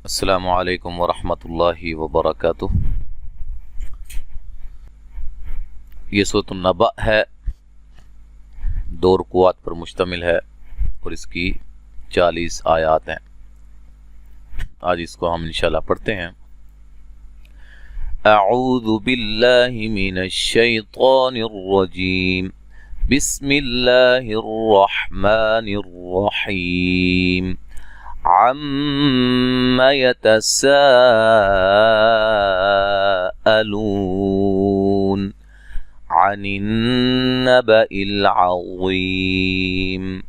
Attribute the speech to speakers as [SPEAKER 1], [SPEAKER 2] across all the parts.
[SPEAKER 1] अस्सलामु अलैकुम वरहमतुल्लाहि वबरकातुह। ये सूरत नबा है, 2 रुकूआत पर मुश्तमिल है और इसकी 40 आयात हैं। आज इसको हम इंशाल्लाह पढ़ते हैं। अऊज़ु बिल्लाहि मिनश शैतानिर रजीम, बिस्मिल्लाहिर रहमानिर रहीम। अम्मा यतसाअलून अनिन नबइल अज़ीम।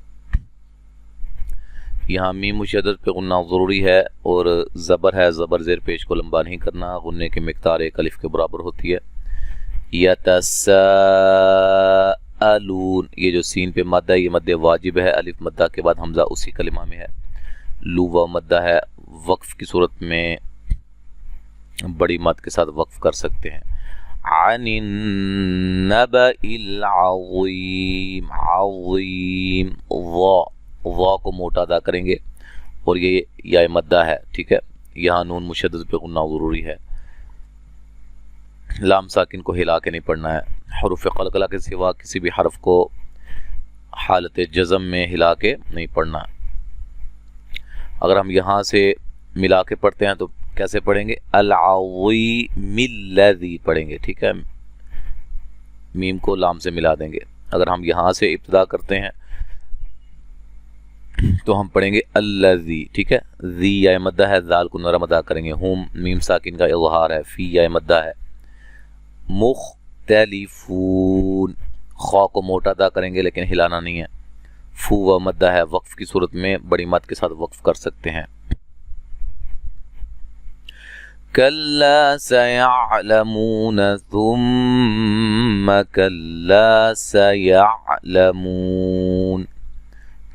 [SPEAKER 1] यहाँ मीम मुशद्दद पे गुन्ना ज़रूरी है और ज़बर है, ज़बर ज़ेर पेश को लंबा नहीं करना। गुन्ने की मिक़दार 1 अलिफ के बराबर होती है। यतसाअलून, ये जो सीन पे मद है ये मद वाजिब है। अलिफ मद्दा के बाद हमज़ा उसी कलिमा में है। लू व मद्दा है, वक्फ की सूरत में बड़ी मद के साथ वक्फ कर सकते हैं। अनिन नबइल अज़ीम, अज़ीम वा को मोटा अदा करेंगे और ये या मद्दा है, ठीक है। यहाँ नून मुशद्दद पे गुन्ना ज़रूरी है। लाम साकिन को हिला के नहीं पढ़ना है। हरूफ क़लक़ला के सिवा किसी भी हरफ को हालत जज़म में हिला के नहीं पढ़ना है। अगर हम यहाँ से मिला के पढ़ते हैं तो कैसे पढ़ेंगे? अल-अज़ीमिल्लज़ी पढ़ेंगे, ठीक है। मीम को लाम से मिला देंगे। अगर हम यहाँ से इब्तिदा करते हैं तो हम पढ़ेंगे अल्लज़ी, ठीक है। ज़ी या मद्दा है, ज़ाल को नरम अदा करेंगे। हुम मीम साकिन का इज़हार है। फ़ी या मद्दा है। मुख्तलिफून खा को मोटा अदा करेंगे लेकिन हिलाना नहीं है। फू व मद्दा है, वक्फ की सूरत में बड़ी मद के साथ वक्फ कर सकते हैं। कल्ला सयअलमून थुम्मा कल्ला सयअलमून।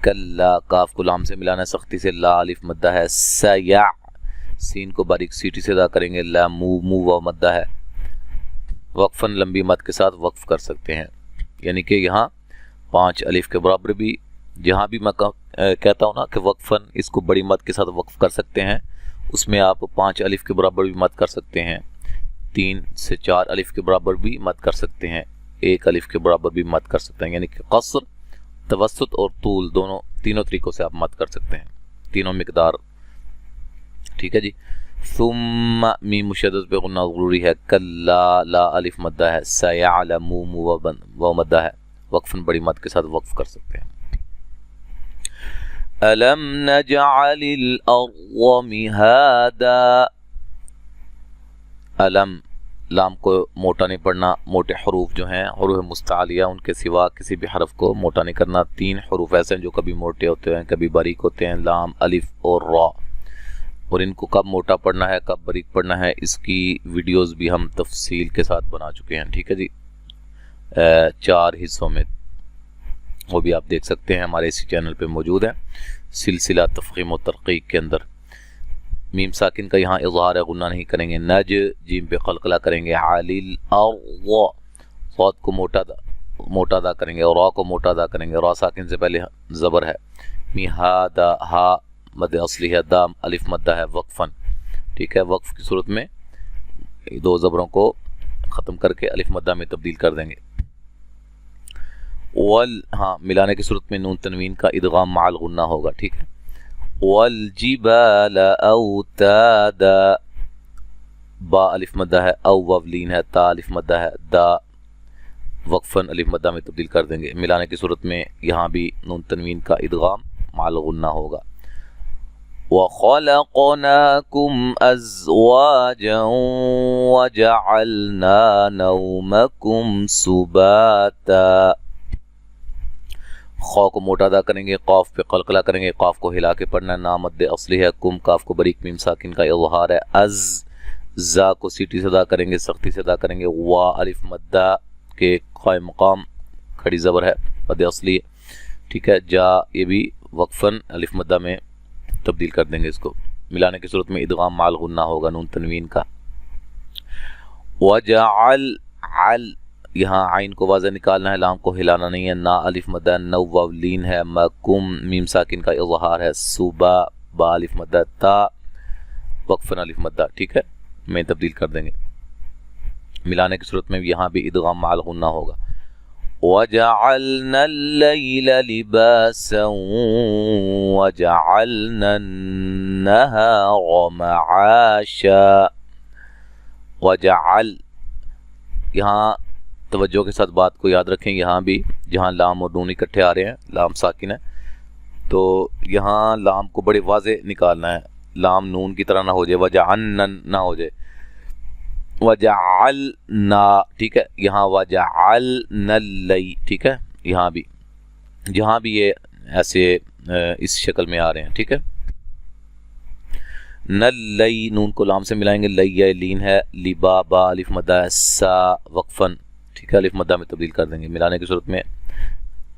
[SPEAKER 1] कल्ला काफ को लाम से मिलाना सख्ती से। ला अलिफ मद्दा है। सया सीन को बारीक सीटी से अदा करेंगे। ला मू मू व मद्दा है। वक्फन लंबी मद के साथ वक्फ कर सकते हैं, यानी कि यहाँ 5 अलिफ के बराबर भी। जहाँ भी मैं कहता हूँ ना कि वक्फन इसको बड़ी मद के साथ वक्फ कर सकते हैं, उसमें आप 5 अलिफ के बराबर भी मद कर सकते हैं। 3 से 4 अलिफ के बराबर भी मद कर सकते हैं। 1 अलिफ के बराबर भी मद कर सकते हैं, यानी कि क़स्र, तवस्सुत और तूल तीनों तरीक़ों से आप मद कर सकते हैं, तीनों मिक़दार, ठीक है जी। सुम्मा मीम मुशद्दद पे गुन्ना ज़रूरी है। कल्ला ला अलिफ मद्दा है। सयअलमू व मद्दा है, वक्फन बड़ी मद के साथ वक्फ कर सकते हैं। अलम नजअलिल अर्ज़ मिहादा। अलम लाम को मोटा नहीं पढ़ना। मोटे हरूफ जो हैं हरूफ मुस्तालिया, उनके सिवा किसी भी हरफ को मोटा नहीं करना। 3 हरूफ ऐसे हैं जो कभी मोटे होते हैं कभी बारीक होते हैं, लाम, अलिफ और रा। और इनको कब मोटा पढ़ना है कब बारीक पढ़ना है इसकी वीडियोस भी हम तफसील के साथ बना चुके हैं, ठीक है जी। 4 हिस्सों में, वो भी आप देख सकते हैं, हमारे इसी चैनल पे मौजूद है। सिलसिला तफ़ख़ीम और तरक़ीक़ के अंदर मीम साकिन का यहाँ इज़हार है, गुन्ना नहीं करेंगे। नज जीम पे क़लक़ला करेंगे। आलिल अर्ज़ सौद को मोटा अदा करेंगे और रा को मोटा अदा करेंगे। रा साकिन से पहले ज़बर है। मिहादा हा मद असली है। दाम अलिफ मद्दा है वक्फन, ठीक है। वक्फ की सूरत में 2 ज़बरों को ख़त्म करके अलिफ मद्दा में तब्दील कर देंगे। वल हाँ मिलाने की सूरत में नून तनवीन का इदगाम माल गुन्ना होगा, ठीक है। वल जिबाल औतादा, बा अलिफ मद्दा है। औ ववलीन है। ता अलिफ मद्दा है। दा वक्फन अलिफ मद्दा में तब्दील कर देंगे। मिलाने की सूरत में यहाँ भी नून तनवीन का इदगाम माल गुन्ना होगा। वख़लक़नाकुम अज़वाजन वजअलना नौमकुम सुबाता। खा को मोटा अदा करेंगे। क़ाफ पे क़लक़ला करेंगे। क़ाफ को हिला के पढ़ना। ना मद्दे असली है। कुम काफ को बरीक मीम साकिन का इज़हार है। अज़ ज़ा को सीटी से अदा करेंगे, सख्ती से अदा करेंगे। वा अलिफ मद्दा के क़ाइम मक़ाम खड़ी ज़बर है, मद्दे असली है, ठीक है। जा ये भी वक्फन अलिफ मद्दा में तब्दील कर देंगे इसको। मिलाने की सूरत में इदगाम माल गुन्ना होगा नून तनवीन का। वजअल अल यहाँ आइन को वाज़ह निकालना है, लाम को हिलाना नहीं है। ना अलिफ मद्दा नौ वावलीन है। मकुम मीम साकिन का इज़हार है। सुबा बा अलिफ मद्दा ता वक्फन अलिफ मद्दा, ठीक है, में तब्दील कर देंगे। मिलाने की सूरत में यहाँ भी इदगाम माल गुन्ना होगा। वजअलना अल-लैल लिबासा वजअलना अन-नहारा मआशा। वजअल, यहाँ तवज्जो के साथ बात को याद रखें, यहाँ भी जहाँ लाम और नून इकट्ठे आ रहे हैं, लाम साकिन है, तो यहाँ लाम को बड़े वाज़े निकालना है, लाम नून की तरह ना हो जाए, वजअलन ना हो जाए, वजअलना, ठीक है, यहाँ वजअलनल्लैल, ठीक है, यहाँ भी जहाँ भी ये ऐसे इस शक्ल में आ रहे हैं, ठीक है। नल्लैल, नून को लाम से मिलाएंगे, लैया लीन है, लिबा बा अलिफ मद्दा सा वक्फन, ठीक है, अलिफ मद्दा में तब्दील कर देंगे मिलाने की सूरत में।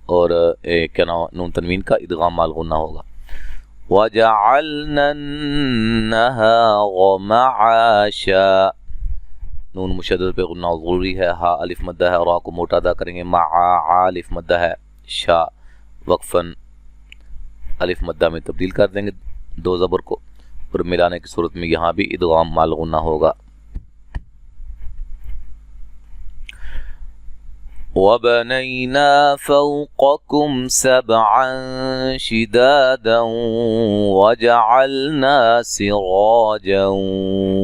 [SPEAKER 1] और क्या नाम, नून तनवीन का इदगाम माल गुन्ना होगा। वजअलना अन-नहारा मआशा, नून मुशद्दद पे गुन्ना ज़रूरी है, हा अलिफ मद्दा है, रा को मोटा अदा करेंगे, मा अलिफ मद्दा है, शा वक्फन अलिफ मद्दा में तब्दील कर देंगे दो ज़बर को, और मिलाने की सूरत में यहाँ भी इदगाम माल गुन्ना होगा। वबनैना फौक़कुम सबअन शिदादा वजअलना सिराजन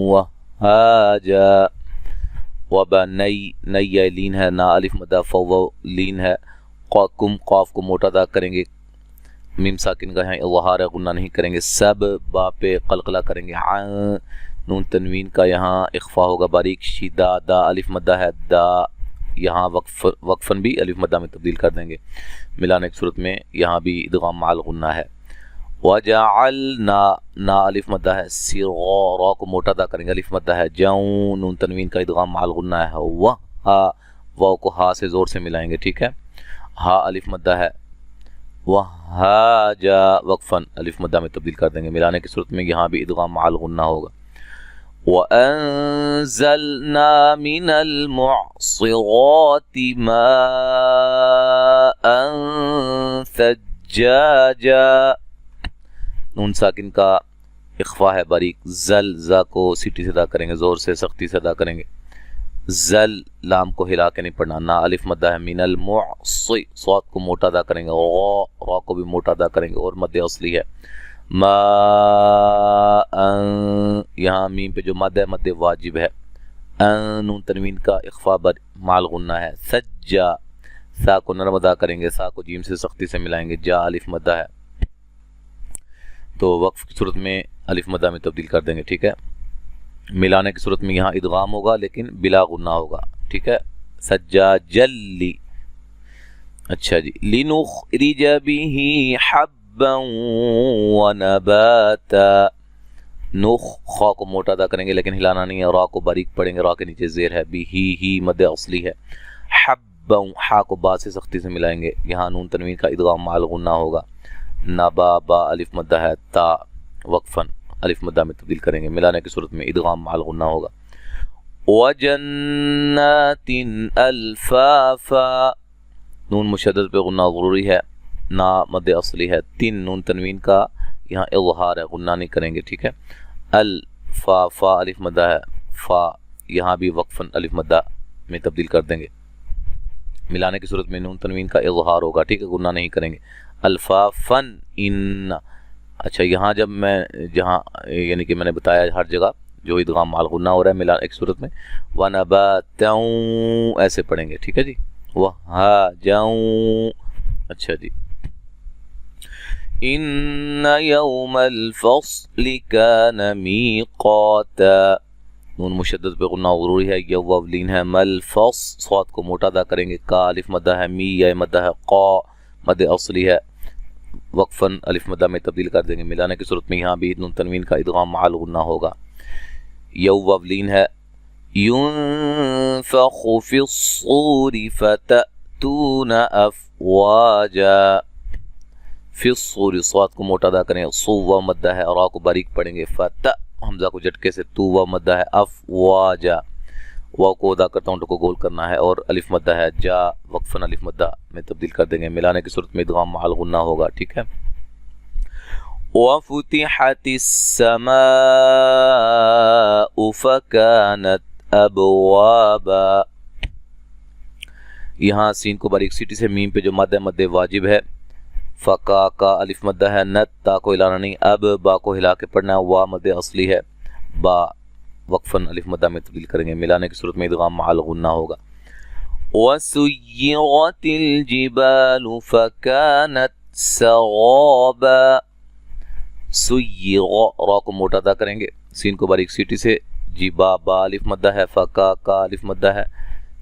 [SPEAKER 1] वहाजा। वबनई, नई लीन है, ना अलिफ मद्दा, फौ लीन है, क़कुम क़ाफ को मोटा अदा करेंगे, मीम साकिन का है, इज़हार गुन्ना नहीं करेंगे, सब बा पे क़लक़ला करेंगे, नून तनवीन का यहाँ इख्फा होगा बारीक, शिदादा अलिफ मद्दा है, दा यहाँ वक्फन भी अलिफ मद्दा में तब्दील कर देंगे मिलाने की सूरत में, यहाँ भी इदगाम माल गुन्ना है। वजअलना, ना अलिफ मद्दा है, सिरा, रा को मोटा अदा करेंगे, अलिफ मद्दा है, जाऊं, नून तनवीन का इदगाम माल गुन्ना है, वहा, वाव को हा से ज़ोर से मिलाएंगे, ठीक है, हा अलिफ मद्दा है, वहाजा वक्फन अलिफ मद्दा में तब्दील कर देंगे मिलाने की सूरत में, यहाँ भी इदगाम माल गुन्ना होगा। वअंज़लना मिनल मुअस्सिराति माअन सज्जाजा, नून साकिन का इख्फा है बारीक, जल, जा को सीटी से अदा करेंगे, ज़ोर से सख्ती से अदा करेंगे, जल, लाम को हिला के नहीं पढ़ना, ना अलिफ मद्दा है, मिनल मुअस्सि, स्वाद को मोटा अदा करेंगे, रा को भी मोटा अदा करेंगे, और मद्दे असली है, माअन, यहाँ मीम पे जो मद है मद्दे वाजिब है, नून तनवीन का इख्फा माल गुन्ना है, सज्जा, सा को नरम अदा करेंगे, सा को जीम से सख्ती से मिलाएंगे, जा अलिफ मद्दा है, तो वक्फ की सूरत में अलिफ मद्दा में तब्दील कर देंगे, ठीक है। मिलाने की सूरत में यहाँ इदगाम होगा लेकिन बिला गुन्ना होगा, ठीक है, सज्जा जल्ली। अच्छा जी, लिनुखरिज बिही हब्बन व नबाता, नुख, खा को मोटा अदा करेंगे लेकिन हिलाना नहीं है, रा को बारीक पढ़ेंगे, रा के नीचे जेर है, बिही ही मद असली है, हब्बन, हा को बा से सख्ती से मिलाएंगे, यहाँ नून तनवीन का इदगाम माल गुन्ना होगा, नबा बा अलिफ मद्दा है, ता वक्फन अलिफ मद्दा में तब्दील करेंगे मिलाने की सूरत में, इदगाम माल गुन्ना होगा। वजन्नातिन अल्फाफा, नून मुशद्दद पे गुन्ना ज़रूरी है, ना मद असली है, तीन, नून तनवीन का यहाँ इज़हार है, गुन्ना नहीं करेंगे, ठीक है, अल्फा, फा अलिफ मद्दा है, फा यहाँ भी वक्फन अलिफ मद्दा में तब्दील कर देंगे मिलाने की सूरत में, नून तनवीन का इज़हार होगा, ठीक है, गुन्ना नहीं करेंगे, अल्फा फन इन। अच्छा, यहाँ जब मैं जहाँ यानी कि मैंने बताया हर जगह जो इदगाम माल गुन्ना हो रहा है मिलाने की सूरत में, व नबातऊं ऐसे पढ़ेंगे, ठीक है जी, वहा जाऊं। अच्छा जी, इन्ना यौमल फस्ल कान मीक़ाता, नून मुशद्दद पे गुन्ना ज़रूरी है, ये ववलीन है, मल फस, स्वाद को मोटा अदा करेंगे, का अलिफ मद्दा है, मी या मद्दा है, क़ा मद असली है, वक्फन अलिफ मद्दा में तब्दील कर देंगे मिलाने की सूरत में, यहाँ भी नून तनवीन का इदगाम माल गुन्ना होगा। यौ ववलीन है, युनफ़ख़ु फ़िस्सूरि फ़तअतून अफ़वाजा, फ़िस्सूरि, स्वाद को मोटा अदा करें, सुवा मद्दा है, रा को बारीक पढ़ेंगे, फ़त, हमज़ा को झटके से, तूवा मद्दा है, अफ़वाजा, वाव को अदा करता हूँ को गोल करना है, और अलिफ मद्दा है, जा वक्फन अलिफ मद्दा में तब्दील कर देंगे मिलाने की सूरत में, इदगाम माल गुन्ना होगा, ठीक है। وفتحت السماء فكانت ابوابا. یہاں سین کو باریک سیٹی سے میم پہ جو مد ہے مد واجب ہے. فکا کا الف مدہ ہے. نت تا کو ہلانا نہیں. اب با کو ہلا کے پڑھنا ہے. وا مد اصلی ہے. با وقفاً الف مدہ میں تبدیل کریں گے. ملانے کی صورت میں ادغام مع الغنہ ہوگا. وسيرت الجبال فكانت سرابا. سیر را کو موٹا ادا کریں گے. سین کو باریک سیٹی سے. جبا با الف مدہ ہے. فکا کا الف مدہ ہے.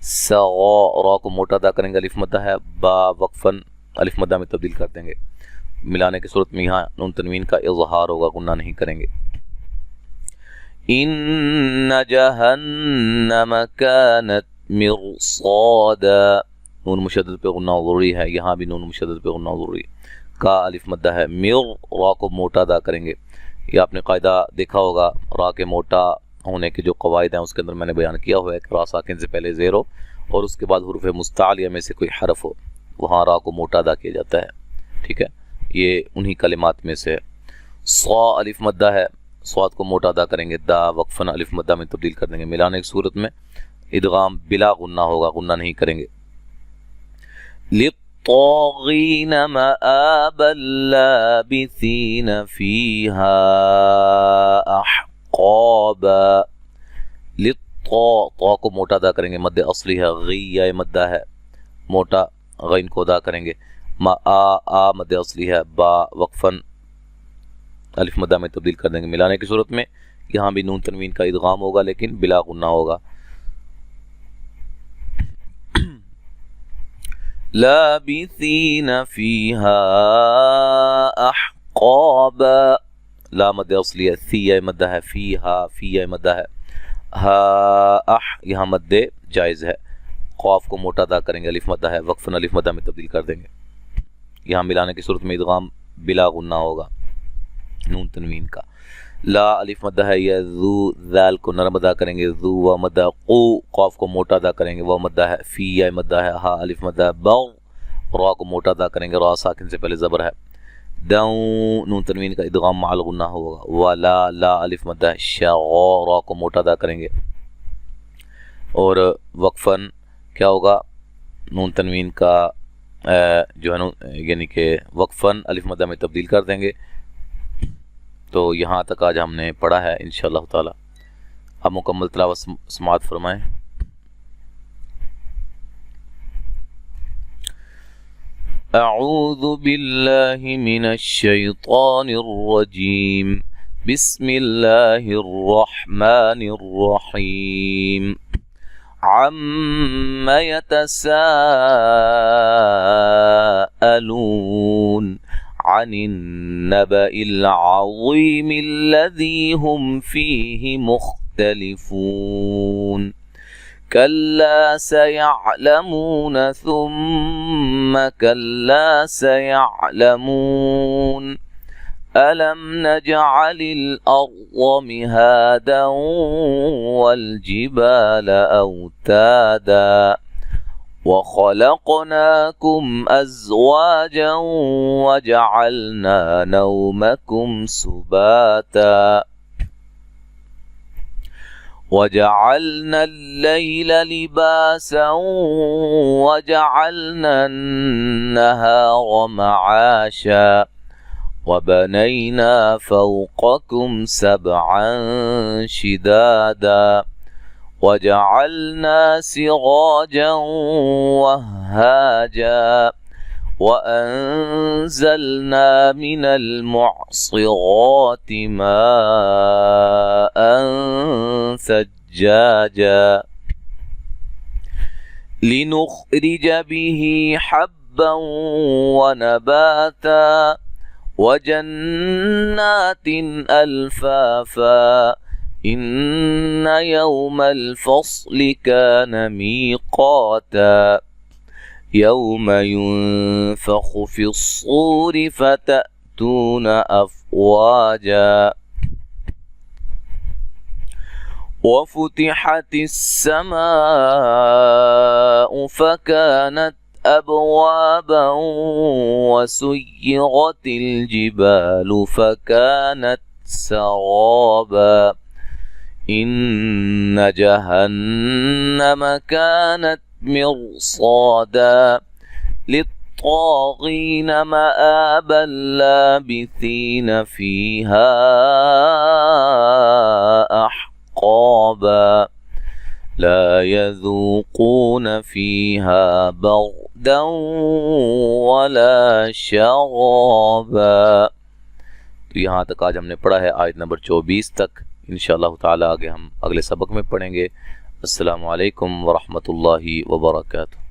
[SPEAKER 1] سغا را کو موٹا ادا کریں گے. الف مدہ ہے. با وقفاً الف مدہ میں تبدیل کر دیں گے. ملانے کی صورت میں یہاں نون تنوین کا اظہار ہوگا. غنہ نہیں کریں گے. ان جہنم کانت مرصادا. نون مشدد پہ غنہ ضروری ہے. یہاں بھی نون مشدد پہ غنہ ضروری ہے. کا الف مدہ ہے. مر را کو موٹا ادا کریں گے. یہ آپ نے قاعدہ دیکھا ہوگا. را کے موٹا ہونے کے جو قواعد ہیں اس کے اندر میں نے بیان کیا ہوا ہے کہ را ساکن سے پہلے زیر ہو اور اس کے بعد حروف مستعلیہ میں سے کوئی حرف ہو, وہاں را کو موٹا ادا کیا جاتا ہے. ٹھیک ہے, یہ انہی کلمات میں سے. صا الف مدہ ہے. صاد کو موٹا ادا کریں گے. دا وقفاً الف مدہ میں تبدیل کر دیں گے. ملانے کی صورت میں ادغام بلا غنہ ہوگا. غنہ نہیں کریں گے. للطاغین مآبا لابثین فیہا احقابا. للطا طا کو موٹا ادا کریں گے. مد اصلی ہے. غی مدہ ہے. موٹا غین کو ادا کریں گے. ما آ مد اصلی ہے. با وقفاً الف مدہ میں تبدیل کر دیں گے. ملانے کی صورت میں یہاں بھی نون تنوین کا ادغام ہوگا لیکن بلا غنہ ہوگا. لابثین فیہا احقابا. لا مد اصلی ہے. ثی مدہ ہے. فیہا فی مدہ ہے. ہا اح یہاں مد جائز ہے. قاف کو موٹا ادا کریں گے. الف مدہ ہے. وقفاً الف مدہ میں تبدیل کر دیں گے. یہاں ملانے کی صورت میں ادغام بلا غنہ ہوگا نون تنوین کا. لا الف مدہ ہے. یا ذو ذال کو نرم ادا کریں گے. ذو و مدہ. قو قاف کو موٹا ادا کریں گے. وہ مدہ ہے. فی یا مدہ ہے. ہا الف مدہ. بغ را کو موٹا ادا کریں گے. را ساکن سے پہلے زبر ہے. دو نون تنوین کا ادغام مع الغنہ ہوگا. ولا لا الف مدہ ہے. شغا را کو موٹا ادا کریں گے اور وقفاً کیا ہوگا نون تنوین کا جو ہے یعنی کہ وقفاً الف مدہ میں تبدیل کر دیں گے. تو یہاں تک آج ہم نے پڑھا ہے انشاءاللہ تعالی. اب مکمل تلاوت سماعت فرمائیں. اعوذ باللہ من الشیطان الرجیم. بسم اللہ الرحمن الرحیم. عم يتساءلون عن النبأ العظيم الذي هم فيه مختلفون. كلا سيعلمون ثم كلا سيعلمون. ألم نجعل الأرض مهادا والجبال أوتادا وخلقناكم أزواجا وجعلنا نومكم سباتا وجعلنا الليل لباسا وجعلنا النهار معاشا وبنينا فوقكم سبعا شدادا وجعلنا سراجا وهاجا وأنزلنا من المعصرات ماء ثجاجا لنخرج به حبا ونباتا وجنات ألفافا إن يوم الفصل كان ميقاتا يوم ينفخ في الصور فتأتون أفواجا وفتحت السماء فكانت أبوابا وسيرت الجبال فكانت سرابا إن جهنم كانت مرصادا للطاغين مآبا لابثين فيها أحقابا لا يذوقون فيها بردا वला शराबा। तो यहाँ तक आज हमने पढ़ा है आयत नंबर 24 तक। इंशाअल्लाह ताला आगे हम अगले सबक में पढ़ेंगे। अस्सलामु अलैकुम व रहमतुल्लाहि व बरकातुहू।